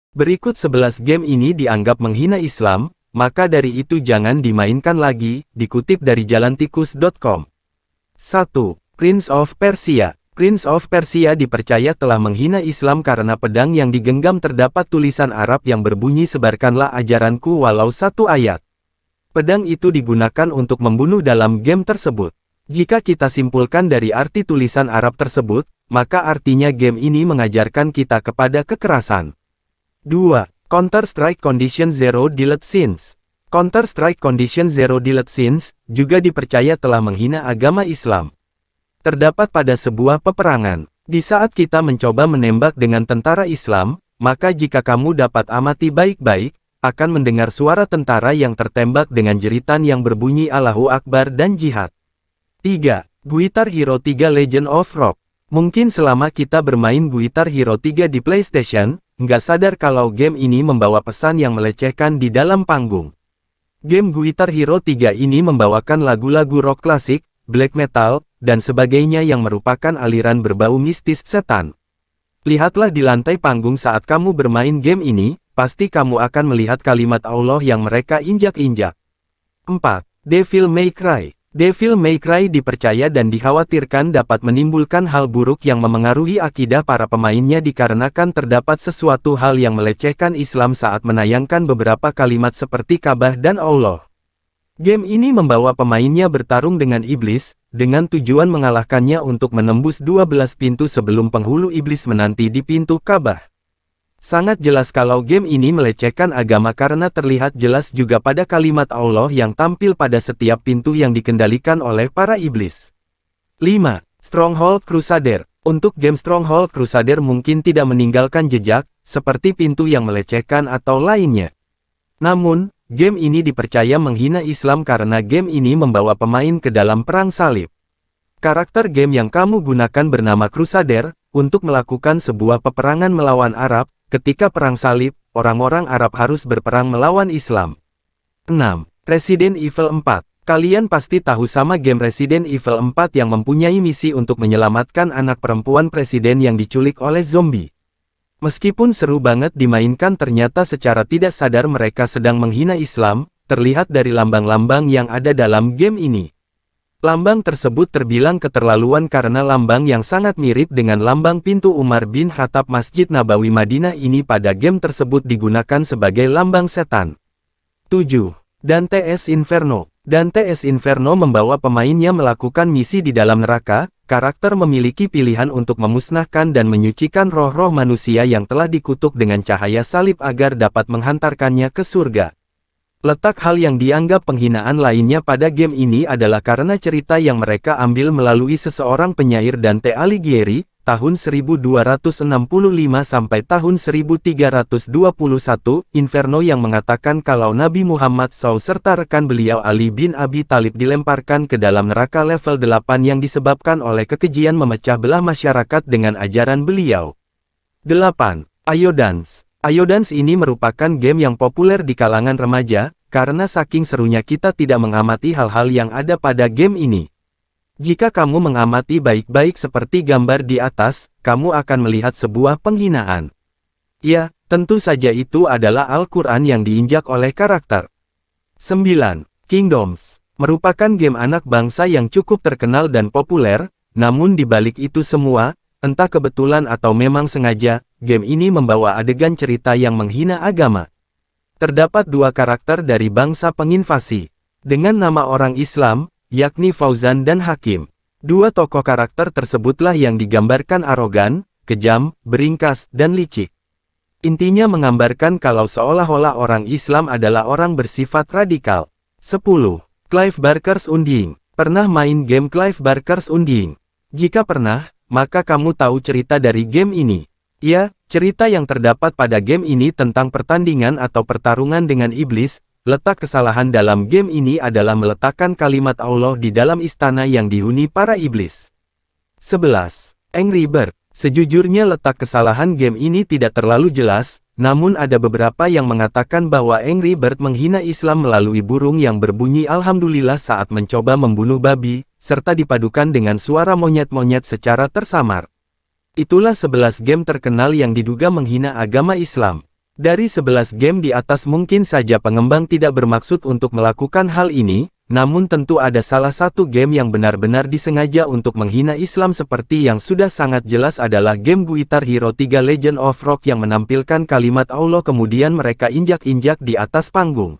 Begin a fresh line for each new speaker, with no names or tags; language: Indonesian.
Berikut 11 game ini dianggap menghina Islam, maka dari itu jangan dimainkan lagi, dikutip dari jalantikus.com. 1. Prince of Persia. Prince of Persia dipercaya telah menghina Islam karena pedang yang digenggam terdapat tulisan Arab yang berbunyi "Sebarkanlah ajaranku walau satu ayat". Pedang itu digunakan untuk membunuh dalam game tersebut. Jika kita simpulkan dari arti tulisan Arab tersebut, maka artinya game ini mengajarkan kita kepada kekerasan. 2. Counter-Strike Condition Zero Delete Sins. Counter-Strike Condition Zero Delete Sins juga dipercaya telah menghina agama Islam. Terdapat pada sebuah peperangan. Di saat kita mencoba menembak dengan tentara Islam, maka jika kamu dapat amati baik-baik, akan mendengar suara tentara yang tertembak dengan jeritan yang berbunyi Allahu Akbar dan Jihad. 3. Guitar Hero 3 Legend of Rock. Mungkin selama kita bermain Guitar Hero 3 di PlayStation, nggak sadar kalau game ini membawa pesan yang melecehkan di dalam panggung. Game Guitar Hero 3 ini membawakan lagu-lagu rock klasik, black metal, dan sebagainya yang merupakan aliran berbau mistis setan. Lihatlah di lantai panggung saat kamu bermain game ini, pasti kamu akan melihat kalimat Allah yang mereka injak-injak. 4. Devil May Cry. Devil May Cry dipercaya dan dikhawatirkan dapat menimbulkan hal buruk yang memengaruhi akidah para pemainnya dikarenakan terdapat sesuatu hal yang melecehkan Islam saat menayangkan beberapa kalimat seperti Ka'bah dan Allah. Game ini membawa pemainnya bertarung dengan iblis, dengan tujuan mengalahkannya untuk menembus 12 pintu sebelum penghulu iblis menanti di pintu Ka'bah. Sangat jelas kalau game ini melecehkan agama karena terlihat jelas juga pada kalimat Allah yang tampil pada setiap pintu yang dikendalikan oleh para iblis. 5. Stronghold Crusader. Untuk game Stronghold Crusader mungkin tidak meninggalkan jejak, seperti pintu yang melecehkan atau lainnya. Namun, game ini dipercaya menghina Islam karena game ini membawa pemain ke dalam perang salib. Karakter game yang kamu gunakan bernama Crusader, untuk melakukan sebuah peperangan melawan Arab. Ketika perang salib, orang-orang Arab harus berperang melawan Islam. 6. Resident Evil 4. Kalian pasti tahu sama game Resident Evil 4 yang mempunyai misi untuk menyelamatkan anak perempuan presiden yang diculik oleh zombie. Meskipun seru banget dimainkan, ternyata secara tidak sadar mereka sedang menghina Islam, terlihat dari lambang-lambang yang ada dalam game ini. Lambang tersebut terbilang keterlaluan karena lambang yang sangat mirip dengan lambang pintu Umar bin Khattab Masjid Nabawi Madinah ini pada game tersebut digunakan sebagai lambang setan. 7. Dante's Inferno. Dante's Inferno membawa pemainnya melakukan misi di dalam neraka. Karakter memiliki pilihan untuk memusnahkan dan menyucikan roh-roh manusia yang telah dikutuk dengan cahaya salib agar dapat menghantarkannya ke surga. Letak hal yang dianggap penghinaan lainnya pada game ini adalah karena cerita yang mereka ambil melalui seseorang penyair Dante Alighieri, tahun 1265 sampai tahun 1321, Inferno yang mengatakan kalau Nabi Muhammad SAW serta rekan beliau Ali bin Abi Thalib dilemparkan ke dalam neraka level 8 yang disebabkan oleh kekejian memecah belah masyarakat dengan ajaran beliau. 8. Ayodance. Ayodance ini merupakan game yang populer di kalangan remaja, karena saking serunya kita tidak mengamati hal-hal yang ada pada game ini. Jika kamu mengamati baik-baik seperti gambar di atas, kamu akan melihat sebuah penghinaan. Ya, tentu saja itu adalah Al-Quran yang diinjak oleh karakter. 9. Kingdoms. Merupakan game anak bangsa yang cukup terkenal dan populer, namun di balik itu semua, entah kebetulan atau memang sengaja, game ini membawa adegan cerita yang menghina agama. Terdapat dua karakter dari bangsa penginvasi, dengan nama orang Islam, yakni Fauzan dan Hakim. Dua tokoh karakter tersebutlah yang digambarkan arogan, kejam, beringkas, dan licik. Intinya menggambarkan kalau seolah-olah orang Islam adalah orang bersifat radikal. 10. Clive Barker's Undying. Pernah main game Clive Barker's Undying? Jika pernah, maka kamu tahu cerita dari game ini. Ya, cerita yang terdapat pada game ini tentang pertandingan atau pertarungan dengan iblis. Letak kesalahan dalam game ini adalah meletakkan kalimat Allah di dalam istana yang dihuni para iblis. 11. Angry Bird. Sejujurnya letak kesalahan game ini tidak terlalu jelas, namun ada beberapa yang mengatakan bahwa Angry Bird menghina Islam melalui burung yang berbunyi Alhamdulillah saat mencoba membunuh babi, serta dipadukan dengan suara monyet-monyet secara tersamar. Itulah 11 game terkenal yang diduga menghina agama Islam. Dari 11 game di atas mungkin saja pengembang tidak bermaksud untuk melakukan hal ini, namun tentu ada salah satu game yang benar-benar disengaja untuk menghina Islam seperti yang sudah sangat jelas adalah game Guitar Hero 3 Legend of Rock yang menampilkan kalimat Allah kemudian mereka injak-injak di atas panggung.